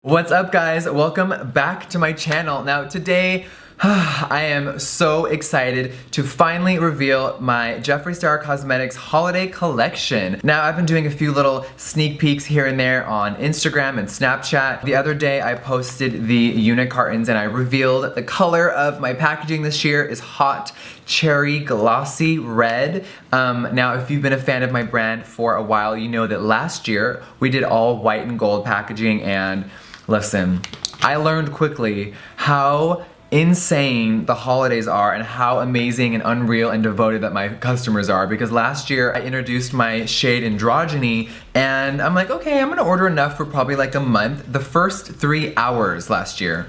What's up guys? Welcome back to my channel. Now today, I am so excited to finally reveal my Jeffree Star Cosmetics holiday collection. Now I've been doing a few little sneak peeks here and there on Instagram and Snapchat. The other day I posted the unit cartons and I revealed the color of my packaging this year is hot cherry glossy red. Now if you've been a fan of my brand for a while, you know that last year we did all white and gold packaging, and listen, I learned quickly how insane the holidays are and how amazing and unreal and devoted that my customers are, because last year I introduced my shade Androgyny and I'm like, okay, I'm gonna order enough for probably like a month. The first 3 hours last year,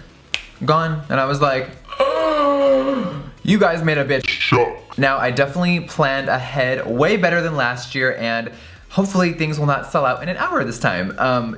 gone. And I was like, oh, you guys made a bitch shock. Now I definitely planned ahead way better than last year, and hopefully things will not sell out in an hour this time.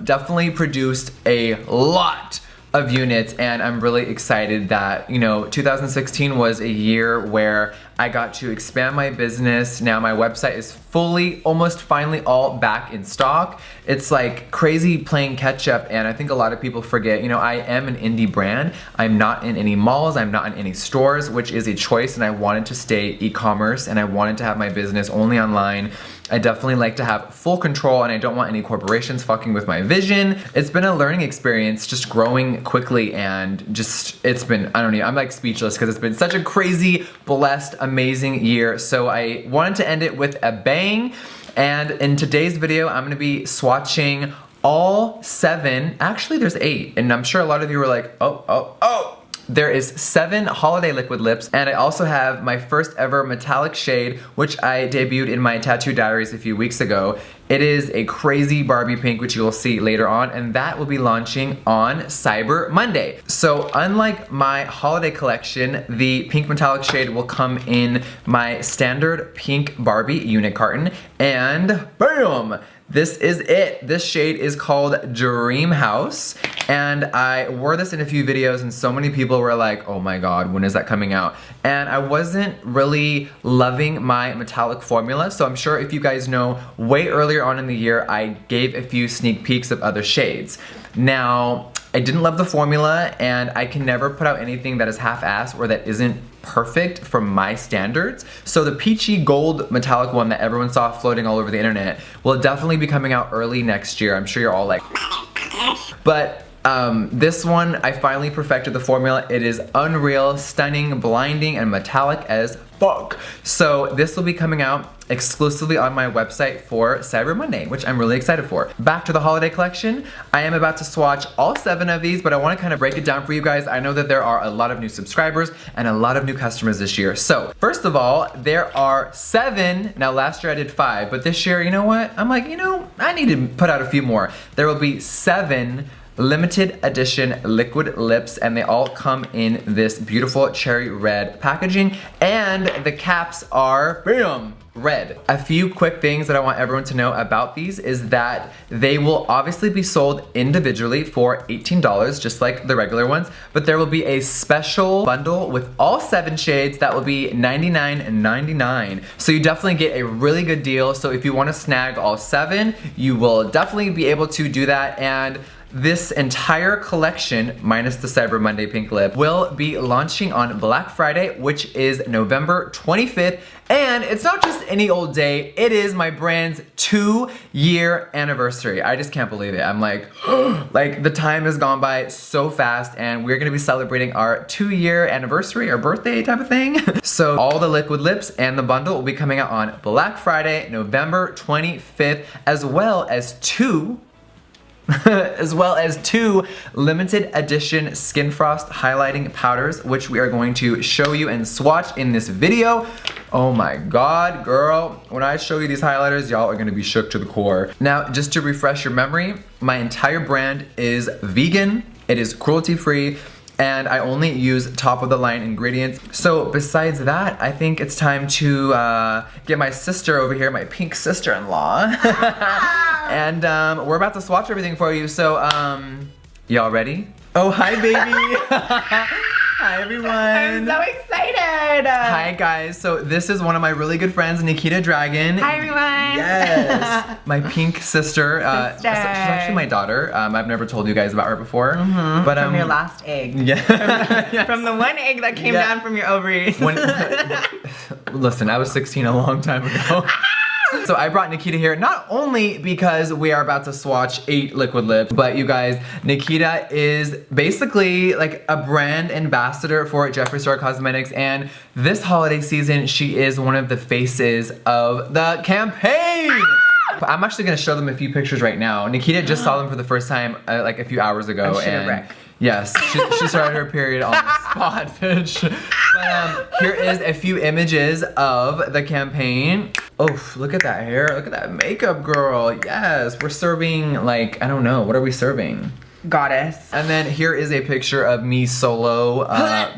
Definitely produced a lot of units, and I'm really excited that, you know, 2016 was a year where I got to expand my business. Now my website is fully, almost finally all back in stock. It's like crazy playing catch up, and I think a lot of people forget, you know, I am an indie brand. I'm not in any malls, I'm not in any stores, which is a choice, and I wanted to stay e-commerce and I wanted to have my business only online. I definitely like to have full control, and I don't want any corporations fucking with my vision. It's been a learning experience, just growing quickly, and just, it's been, I don't know, I'm like speechless because it's been such a crazy, blessed, amazing year. So I wanted to end it with a bang, and in today's video, I'm gonna be swatching all 7, actually there's 8, and I'm sure a lot of you were like, oh. There is 7 holiday liquid lips, and I also have my first ever metallic shade, which I debuted in my tattoo diaries a few weeks ago. It is a crazy Barbie pink, which you will see later on, and that will be launching on Cyber Monday. So unlike my holiday collection, the pink metallic shade will come in my standard pink Barbie unit carton, and bam! This is it. This shade is called Dreamhouse, and I wore this in a few videos, and so many people were like, oh my god, when is that coming out? And I wasn't really loving my metallic formula, so I'm sure if you guys know, way earlier on in the year, I gave a few sneak peeks of other shades. Now, I didn't love the formula, and I can never put out anything that is half-assed or that isn't perfect from my standards. So the peachy gold metallic one that everyone saw floating all over the internet will definitely be coming out early next year. I'm sure you're all like, but this one, I finally perfected the formula. It is unreal, stunning, blinding, and metallic as fuck. So this will be coming out exclusively on my website for Cyber Monday, which I'm really excited for. Back to the holiday collection. I am about to swatch all 7 of these, but I want to kind of break it down for you guys. I know that there are a lot of new subscribers and a lot of new customers this year. So first of all, there are 7. Now last year I did 5, but this year, you know what? I'm like, you know, I need to put out a few more. There will be 7 limited edition liquid lips, and they all come in this beautiful cherry red packaging, and the caps are, bam, red. A few quick things that I want everyone to know about these is that they will obviously be sold individually for $18, just like the regular ones, but there will be a special bundle with all 7 shades that will be $99.99. So you definitely get a really good deal. So if you want to snag all 7, you will definitely be able to do that. And this entire collection, minus the Cyber Monday pink lip, will be launching on Black Friday, which is November 25th. And it's not just any old day, it is my brand's 2-year anniversary. I just can't believe it. I'm like, like the time has gone by so fast, and we're gonna be celebrating our 2-year anniversary, our birthday type of thing. So all the liquid lips and the bundle will be coming out on Black Friday, November 25th, as well as two limited edition Skin Frost highlighting powders, which we are going to show you and swatch in this video. Oh my god, girl, when I show you these highlighters, y'all are gonna be shook to the core. Now, just to refresh your memory, my entire brand is vegan, it is cruelty-free, and I only use top of the line ingredients. So besides that, I think it's time to get my sister over here, my pink sister-in-law. And we're about to swatch everything for you. So y'all ready? Oh, hi baby. Hi everyone. I'm so excited. Hi guys. So this is one of my really good friends, Nikita Dragon. Hi everyone. Yes. My pink sister. She's actually my daughter. I've never told you guys about her before. But from your last egg. Yeah. From the one egg that came down from your ovaries. Listen, I was 16 a long time ago. So I brought Nikita here not only because we are about to swatch 8 liquid lips, but you guys, Nikita is basically like a brand ambassador for Jeffree Star Cosmetics, and this holiday season she is one of the faces of the campaign. I'm actually gonna show them a few pictures right now. Nikita just saw them for the first time like a few hours ago, and yes, she started her period on the spot, bitch. But here is a few images of the campaign. Oh, look at that hair. Look at that makeup, girl. Yes, we're serving like, I don't know, what are we serving? Goddess. And then here is a picture of me solo,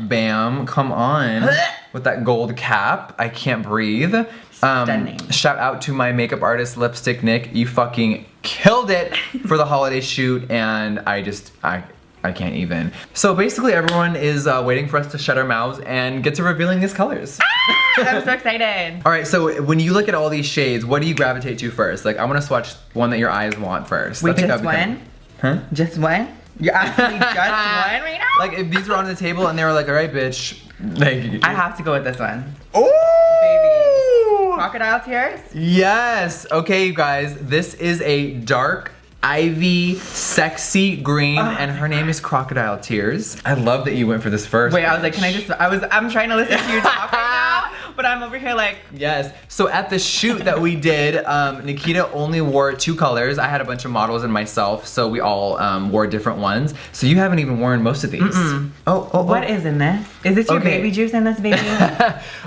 bam, come on. With that gold cap, I can't breathe. Stunning. Shout out to my makeup artist, Lipstick Nick. You fucking killed it for the holiday shoot, and I can't even. So basically everyone is waiting for us to shut our mouths and get to revealing these colors. I'm so excited. All right, so when you look at all these shades, what do you gravitate to first? Like, I wanna swatch one that your eyes want first. Wait, just one? Huh? Just one? You're asking just one right now? Like, if these were on the table and they were like, all right, bitch. Like, I have to go with this one. Oh! Baby. Crocodile Tears? Yes. Okay, you guys, this is a dark ivy sexy green, and her name is Crocodile Tears. I love that you went for this first. Wait, I was like, can I just, I'm trying to listen to you talk right now, but I'm over here like. Yes, so at the shoot that we did, Nikita only wore 2 colors. I had a bunch of models and myself, so we all wore different ones. So you haven't even worn most of these. What is in this? Is this your baby juice in this, baby?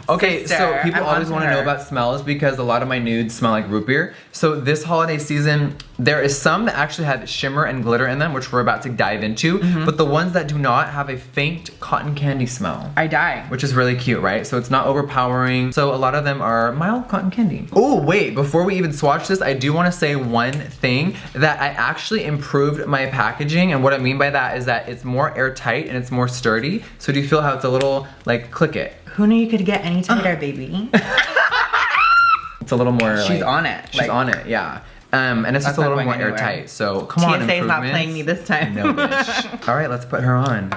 Okay, Sister, so people I'm always want to know her. about smells because a lot of my nudes smell like root beer. So this holiday season, there is some that actually have shimmer and glitter in them, which we're about to dive into, but the ones that do not have a faint cotton candy smell. I die. Which is really cute, right? So it's not overpowering. So a lot of them are mild cotton candy. Oh, wait, before we even swatch this, I do want to say one thing, that I actually improved my packaging, and what I mean by that is that it's more airtight and it's more sturdy. So do you feel how it's a little, like, click it? Who knew you could get any tighter, baby? It's a little more She's on it. She's on it, yeah. And it's just a little more airtight, so come on, TSA's not improvements. playing me this time. No, bitch. All right, let's put her on.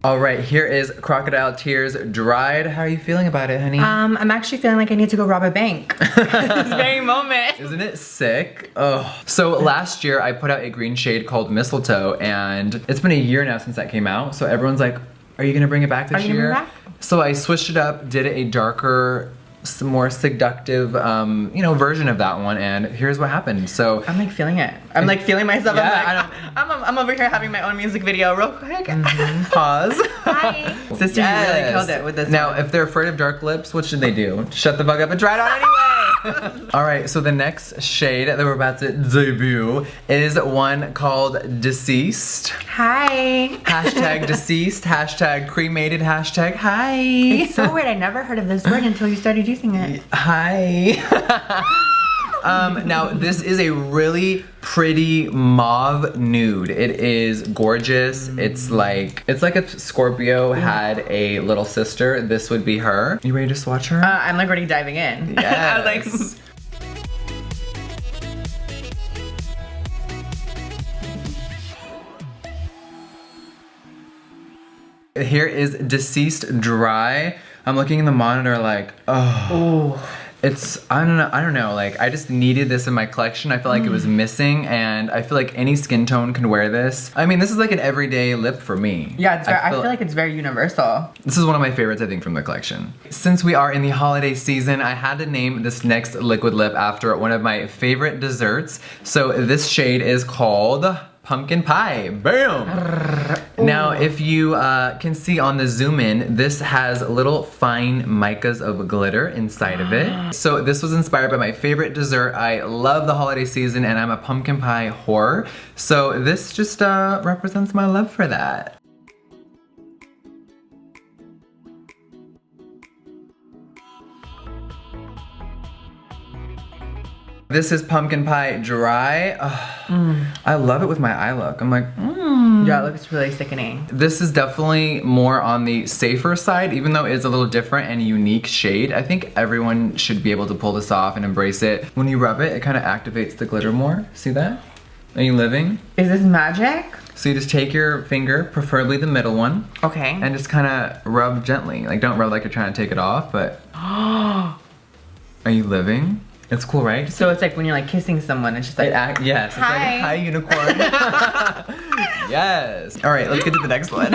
All right, here is Crocodile Tears dried. How are you feeling about it, honey? I'm actually feeling like I need to go rob a bank. This very moment. Isn't it sick? Oh. So last year I put out a green shade called Mistletoe, and it's been a year now since that came out. So everyone's like, are you gonna bring it back this year? Bring it back? So I switched it up, did a darker, some more seductive, you know, version of that one, and here's what happened. So I'm like feeling it. I'm like feeling myself. Yeah, I'm over here having my own music video real quick. Pause. Hi. Sister, you really killed it with this Now, one. if they're afraid of dark lips, what should they do? Shut the fuck up and try it on anyway! All right, so the next shade that we're about to debut is one called Deceased. Hi. Hashtag deceased, hashtag cremated, hashtag hi. It's so weird. I never heard of this word until you started using it. Hi. Now this is a really pretty mauve nude. It is gorgeous. It's like if Scorpio had a little sister, this would be her. You ready to swatch her? I'm like already diving in. Yes. I was like. Here is Deceased dry. I'm looking in the monitor like, oh. Ooh. It's, I don't know, like I just needed this in my collection. I felt like it was missing, and I feel like any skin tone can wear this. I mean, this is like an everyday lip for me. Yeah, it's I feel like it's very universal. This is one of my favorites, I think, from the collection. Since we are in the holiday season, I had to name this next liquid lip after one of my favorite desserts. So this shade is called Pumpkin Pie. Bam! Now, if you can see on the zoom in, this has little fine micas of glitter inside of it. So this was inspired by my favorite dessert. I love the holiday season and I'm a pumpkin pie whore. So this just represents my love for that. This is Pumpkin Pie Dry. I love it with my eye look. I'm like, Yeah, it looks really sickening. This is definitely more on the safer side, even though it's a little different and unique shade. I think everyone should be able to pull this off and embrace it. When you rub it, it kind of activates the glitter more. See that? Are you living? Is this magic? So you just take your finger, preferably the middle one, Okay. and just kind of rub gently. Like, don't rub like you're trying to take it off, but... Are you living? It's cool, right? So it's like when you're like kissing someone, it's just like, Yes, it's like, Hi. hi unicorn. Yes. All right, let's get to the next one.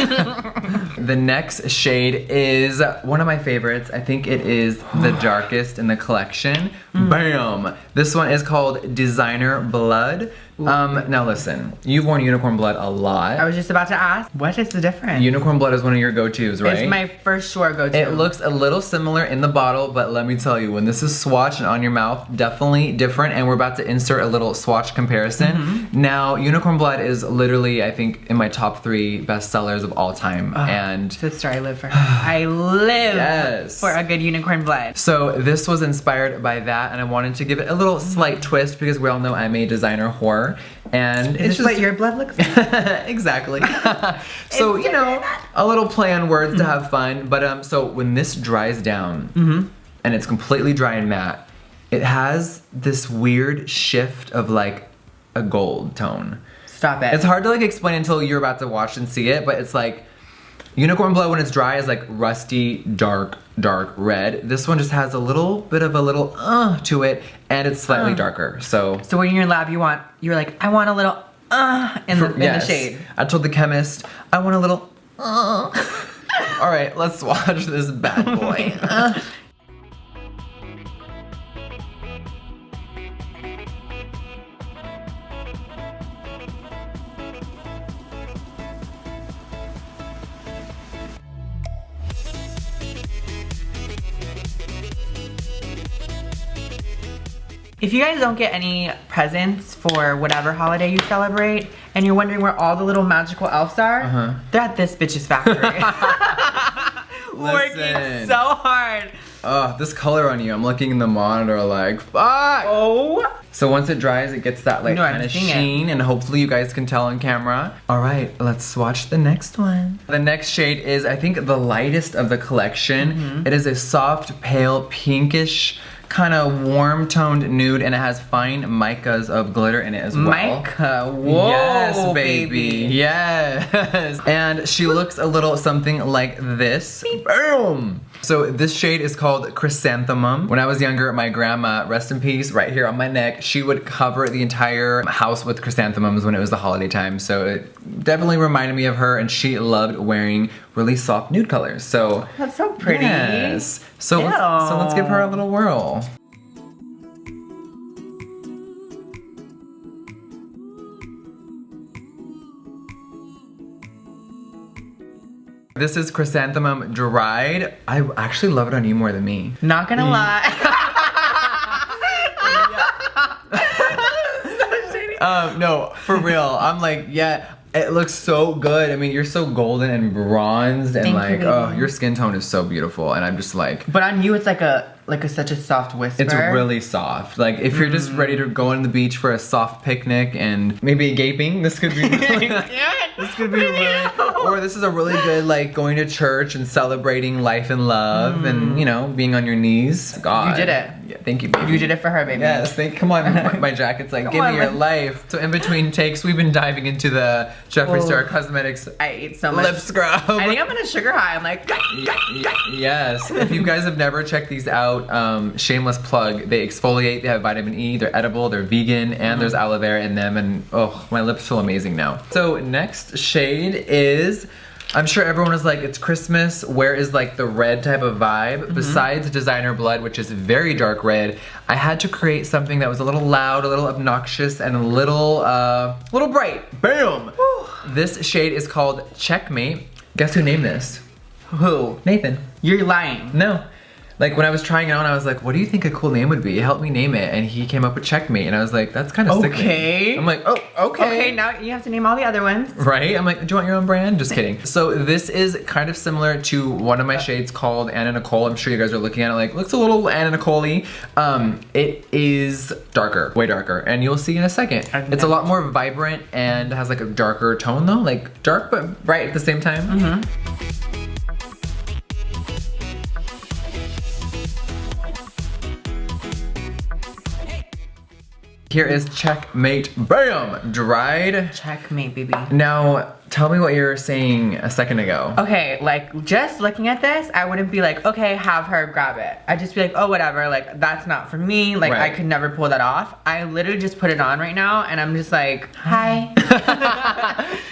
The next shade is one of my favorites. I think it is the darkest in the collection. Bam! This one is called Designer Blood. Now listen, you've worn unicorn blood a lot. I was just about to ask, what is the difference? Unicorn blood is one of your go-tos, right? It's my first sure go-to. It looks a little similar in the bottle, but let me tell you, when this is swatched and on your mouth, definitely different, and we're about to insert a little swatch comparison. Now, unicorn blood is literally, I think, in my top 3 bestsellers of all time, and... Sister, I live for her. I live for a good unicorn blood. So this was inspired by that, and I wanted to give it a little slight twist because we all know I'm a designer whore, and Is this what your blood looks like? Exactly. So, you know, a little play on words to have fun, but so when this dries down and it's completely dry and matte, it has this weird shift of like a gold tone. Stop it. It's hard to like explain until you're about to watch and see it, but it's like unicorn blood when it's dry is like rusty, dark red. This one just has a little bit of a little to it, and it's slightly darker. So when you're in your lab, you're like, I want a little in the shade. I told the chemist, I want a little All right, let's watch this bad boy. If you guys don't get any presents for whatever holiday you celebrate, and you're wondering where all the little magical elves are, they're at this bitch's factory. Working so hard. Oh, this color on you, I'm looking in the monitor like, fuck! Oh. So once it dries, it gets that like No, I'm kind of seeing it. sheen, and hopefully you guys can tell on camera. All right, let's swatch the next one. The next shade is, I think, the lightest of the collection. It is a soft, pale, pinkish, kind of warm toned nude, and it has fine micas of glitter in it as well. Mica, whoa, yes, baby. Yes. And she looks a little something like this. Boom. So this shade is called Chrysanthemum. When I was younger, my grandma, rest in peace, right here on my neck, she would cover the entire house with chrysanthemums when it was the holiday time. So it definitely reminded me of her, and she loved wearing really soft nude colors. So That's so pretty. yes. So let's give her a little whirl. This is Chrysanthemum Dried. I actually love it on you more than me. Not gonna lie. No, for real. I'm like, yeah, it looks so good. I mean, you're so golden and bronzed, and Thank you, oh, baby. your skin tone is so beautiful, and I'm just like, But on you, it's like such a soft whisper. it's really soft. Like, if you're just ready to go on the beach for a soft picnic and maybe a gaping, this could be really, this could be really, or this is a really good, like, going to church and celebrating life and love and, you know, being on your knees. God. You did it. Yeah, thank you, baby. You did it for her, baby. Yes, come on, my jacket's like, give me your life. So in between takes, we've been diving into the Jeffree Star Cosmetics I ate so much lip scrub. I think I'm in a sugar high. I'm like, Yes, if you guys have never checked these out, shameless plug, they exfoliate, they have vitamin E, they're edible, they're vegan, and there's aloe vera in them, and oh, my lips feel amazing now. So next shade is, I'm sure everyone is like, it's Christmas, where is like the red type of vibe? Besides Designer Blood, which is very dark red, I had to create something that was a little loud, a little obnoxious, and a little bright. Bam! This shade is called Checkmate. Guess who named this? who? Nathan. You're lying. No. Like when I was trying it on, I was like, what do you think a cool name would be? Help me name it. And he came up with Checkmate. And I was like, that's kind of sick. Okay. I'm like, oh, okay. Okay, now you have to name all the other ones. Right? I'm like, do you want your own brand? Just kidding. So this is kind of similar to one of my shades called Anna Nicole. I'm sure you guys are looking at it like, looks a little Anna Nicole-y. It is darker, way darker. And you'll see in a second. It's a lot more vibrant and has like a darker tone though. Like dark, but bright at the same time. Mm-hmm. Here is Checkmate. Bam! Dried. Checkmate, baby. Now, tell me what you were saying a second ago. Okay, like just looking at this, I wouldn't be like, okay, have her grab it. I'd just be like, oh, whatever, like that's not for me. Like Right. I could never pull that off. I literally just put it on right now and I'm just like, hi.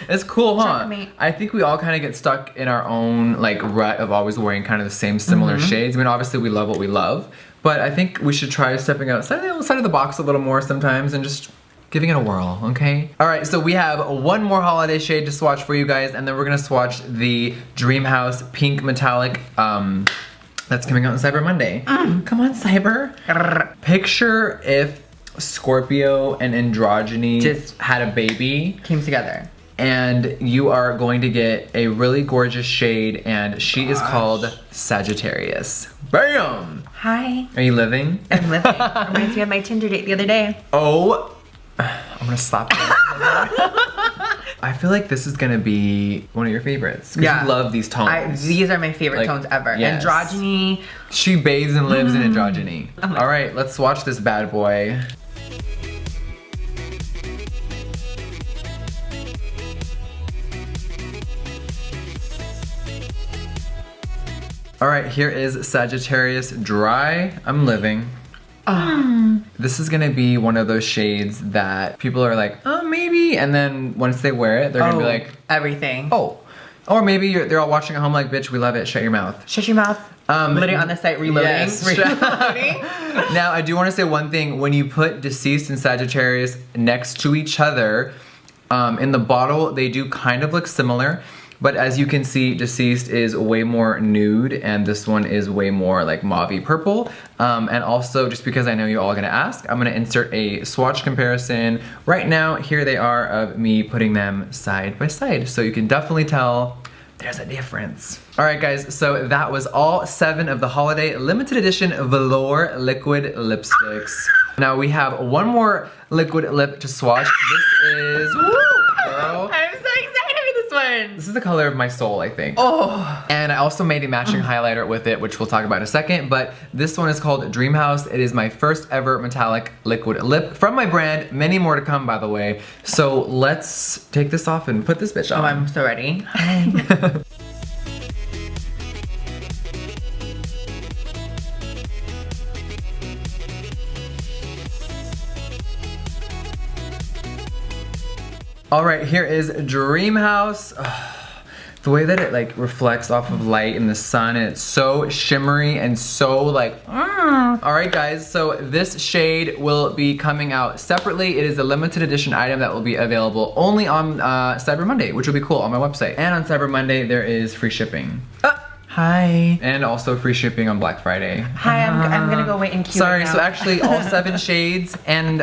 It's cool, huh? Checkmate. I think we all kind of get stuck in our own like rut of always wearing kind of the same similar shades. I mean, obviously we love what we love, but I think we should try stepping outside of the box a little more sometimes and just giving it a whirl, okay? All right, so we have one more holiday shade to swatch for you guys, and then we're gonna swatch the Dreamhouse Pink Metallic that's coming out on Cyber Monday. Come on, Cyber. Picture if Scorpio and Androgyny Just had a baby. Came together. And you are going to get a really gorgeous shade, and she is called Sagittarius. Bam! Hi. Are you living? I'm living. Reminds me of my Tinder date the other day. Oh, I'm gonna slap you. I feel like this is gonna be one of your favorites. 'Cause Yeah. you love these tones. These are my favorite Like, tones ever. yes. Androgyny. She bathes and lives in androgyny. Oh my All right, let's swatch this bad boy. All right, here is Sagittarius Dry. I'm living. This is gonna be one of those shades that people are like, oh, maybe. And then once they wear it, they're gonna be like, everything. oh. Or maybe they're all watching at home like, bitch, we love it, shut your mouth. Shut your mouth. Literally on the site reloading. Yes. Reloading. Now, I do wanna say one thing. When you put Deceased and Sagittarius next to each other, in the bottle, they do kind of look similar. But as you can see, Deceased is way more nude and this one is way more like mauve purple. And also, just because I know you're all gonna ask, I'm gonna insert a swatch comparison. Right now, here they are of me putting them side by side. So you can definitely tell there's a difference. All right guys, so that was all 7 of the holiday limited edition VELOUR liquid lipsticks. Now we have one more liquid lip to swatch. This is, woo, girl. I'm so excited for this one. This is the color of my soul, I think. Oh. And I also made a matching highlighter with it, which we'll talk about in a second, but this one is called Dreamhouse. It is my first ever metallic liquid lip from my brand. Many more to come, by the way. So let's take this off and put this bitch on. Oh, I'm so ready. All right, here is Dreamhouse. The way that it like reflects off of light in the sun, and it's so shimmery and so like, All right guys, so this shade will be coming out separately. It is a limited edition item that will be available only on Cyber Monday, which will be cool on my website. And on Cyber Monday, there is free shipping. Hi. And also free shipping on Black Friday. Hi, I'm gonna go wait in queue. Sorry, right now. so actually all 7 shades and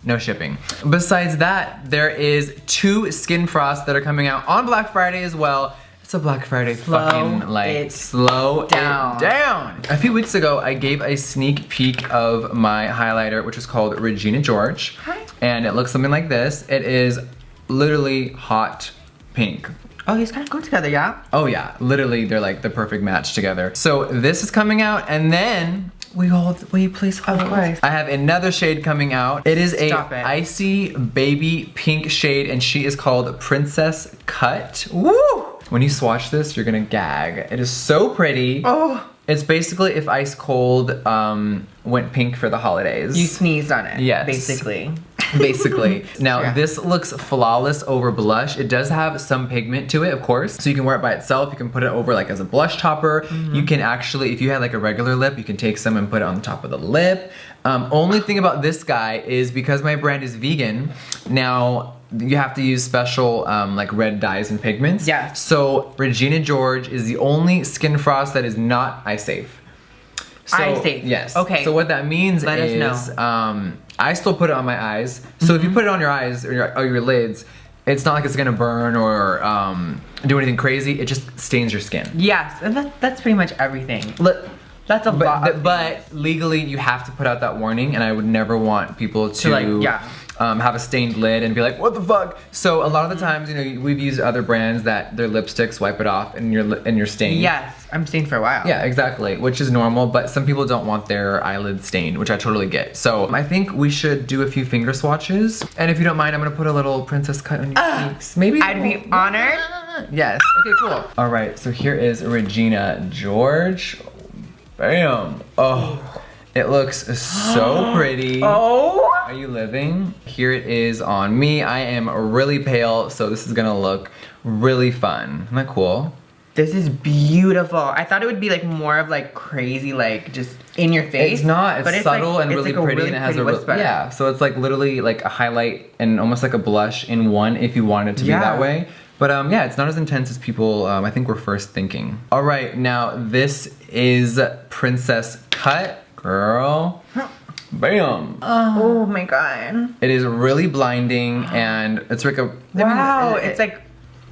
no shipping. Besides that, there is 2 Skin Frosts that are coming out on Black Friday as well. It's a Black Friday fucking like slow down. it down. A few weeks ago, I gave a sneak peek of my highlighter, which is called Regina George. Hi. And it looks something like this. It is literally hot pink. Oh, these kind of go together, yeah? Oh yeah, literally they're like the perfect match together. So this is coming out, and then please hold. Of course. I have another shade coming out. It is Stop a it. icy baby pink shade, and she is called Princess Cut. Woo! When you swatch this, you're gonna gag. It is so pretty. Oh. It's basically if Ice Cold went pink for the holidays. You sneezed on it. Yes. Basically. Basically. Now Yeah. this looks flawless over blush. It does have some pigment to it, of course. So you can wear it by itself. You can put it over like as a blush topper. You can actually, if you had like a regular lip, you can take some and put it on the top of the lip. Only thing about this guy is because my brand is vegan, now you have to use special like red dyes and pigments. Yeah. So Regina George is the only Skin Frost that is not eye safe. So, Eye safe. Yes. Okay. So what that means Let us is, know. I still put it on my eyes. So if you put it on your eyes or your lids, it's not like it's gonna burn or do anything crazy. It just stains your skin. Yes, and that's pretty much everything. That's a lot. But legally, you have to put out that warning, and I would never want people to like, yeah. Have a stained lid and be like, what the fuck? So a lot of the times, you know, we've used other brands that their lipsticks wipe it off and you're stained. Yes, I'm stained for a while. Yeah, exactly, which is normal, but some people don't want their eyelids stained, which I totally get. So I think we should do a few finger swatches. And if you don't mind, I'm gonna put a little princess cut on your cheeks. Maybe? I'd be honored. Yes, okay, cool. All right, so here is Regina George. Bam. Oh, it looks so pretty. Oh. Are you living? Here it is on me. I am really pale, so this is gonna look really fun. Isn't that cool? This is beautiful. I thought it would be like more of like crazy, like just in your face. It's not. It's subtle like, and really pretty, and it has a whisper. yeah. So it's like literally like a highlight and almost like a blush in one if you want it to be that way. But yeah, it's not as intense as people I think were first thinking. All right, now this is Princess Cut, girl. Bam. Oh my god. It is really blinding, and it's like a wow. It's like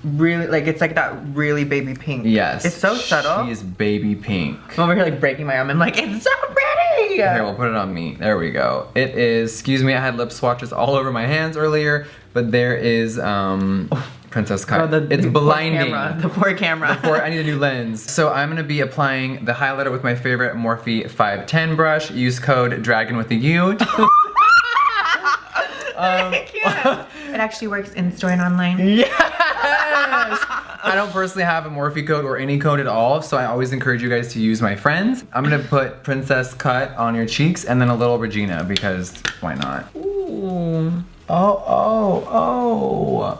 really like it's like that really baby pink. Yes. It's so subtle. She is baby pink. I'm over here like breaking my arm. I'm like, it's so pretty. Here, we'll put it on me. There we go. It is. Excuse me. I had lip swatches all over my hands earlier, but there is Princess Cut. Oh, it's blinding. The poor camera. I need a new lens. So I'm gonna be applying the highlighter with my favorite Morphe 510 brush. Use code Dragon with a U. I can't. It actually works in store and online. Yes! I don't personally have a Morphe code or any code at all, so I always encourage you guys to use my friends. I'm gonna put Princess Cut on your cheeks and then a little Regina because why not? Ooh. Oh.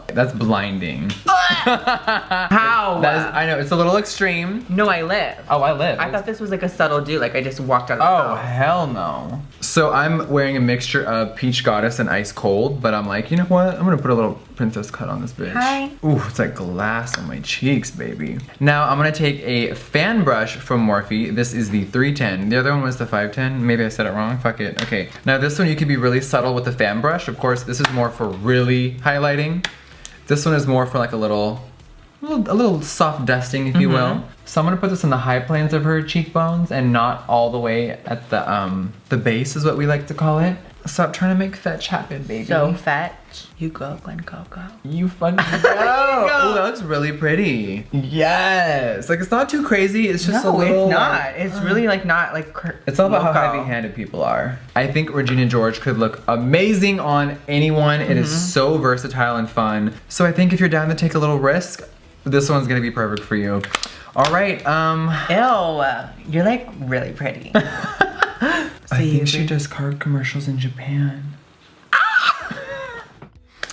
That's blinding. How? I know, it's a little extreme. No, I live. Oh, I live. I thought this was like a subtle do, like I just walked out of the house. Hell no. So I'm wearing a mixture of Peach Goddess and Ice Cold, but I'm like, you know what? I'm gonna put a little Princess Cut on this bitch. Hi. Ooh, it's like glass on my cheeks, baby. Now I'm gonna take a fan brush from Morphe. This is the 310. The other one was the 510. Maybe I said it wrong, fuck it. Okay, now this one you can be really subtle with the fan brush. Of course, this is more for really highlighting. This one is more for like a little soft dusting, if you will. So I'm gonna put this in the high planes of her cheekbones and not all the way at the base is what we like to call it. Stop trying to make fetch happen, baby. So fetch. You go, Glen Coco. You fucking go. Ooh, that looks really pretty. Yes. Like it's not too crazy. It's just a little. It's not. It's really like not like. It's all about how heavy-handed people are. I think Regina George could look amazing on anyone. It is so versatile and fun. So I think if you're down to take a little risk, this one's gonna be perfect for you. All right. Ew. You're like really pretty. I think she does card commercials in Japan.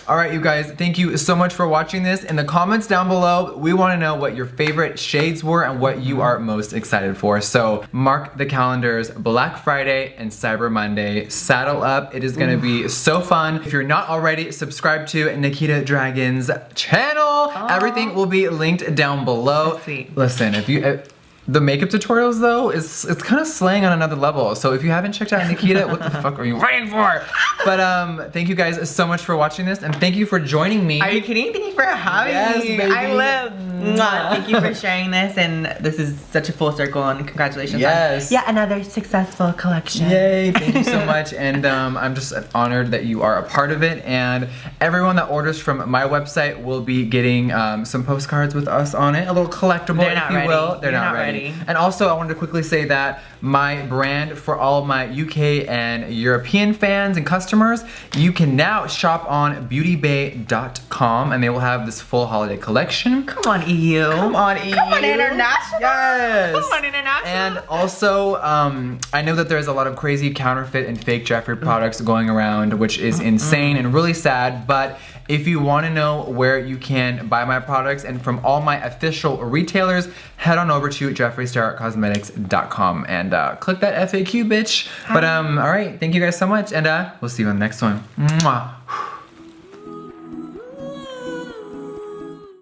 All right, you guys, thank you so much for watching this. In the comments down below, we wanna know what your favorite shades were and what you are most excited for. So mark the calendars, Black Friday and Cyber Monday. Saddle up, it is gonna be so fun. If you're not already, subscribe to Nikita Dragon's channel. Everything will be linked down below. That's sweet. Listen, if you, the makeup tutorials though, it's kind of slaying on another level. So if you haven't checked out Nikita, what the fuck are you waiting for? But thank you guys so much for watching this, and thank you for joining me. Are you kidding? Thank you for having me. Baby. I live. Thank you for sharing this, and this is such a full circle, and congratulations on another successful collection. Yay, thank you so much, and I'm just honored that you are a part of it, and everyone that orders from my website will be getting some postcards with us on it, a little collectible, if you will. They're not ready. And also, I wanted to quickly say that my brand for all of my UK and European fans and customers, you can now shop on beautybay.com, and they will have this full holiday collection. Come on, EU. Come on, EU. Come on, international. Yes. Come on, international. And also, I know that there's a lot of crazy counterfeit and fake Jeffree products going around, which is insane and really sad, but if you want to know where you can buy my products and from all my official retailers, head on over to jeffreestarcosmetics.com and click that FAQ, bitch. But all right, thank you guys so much, and we'll see you on the next one. Mwah.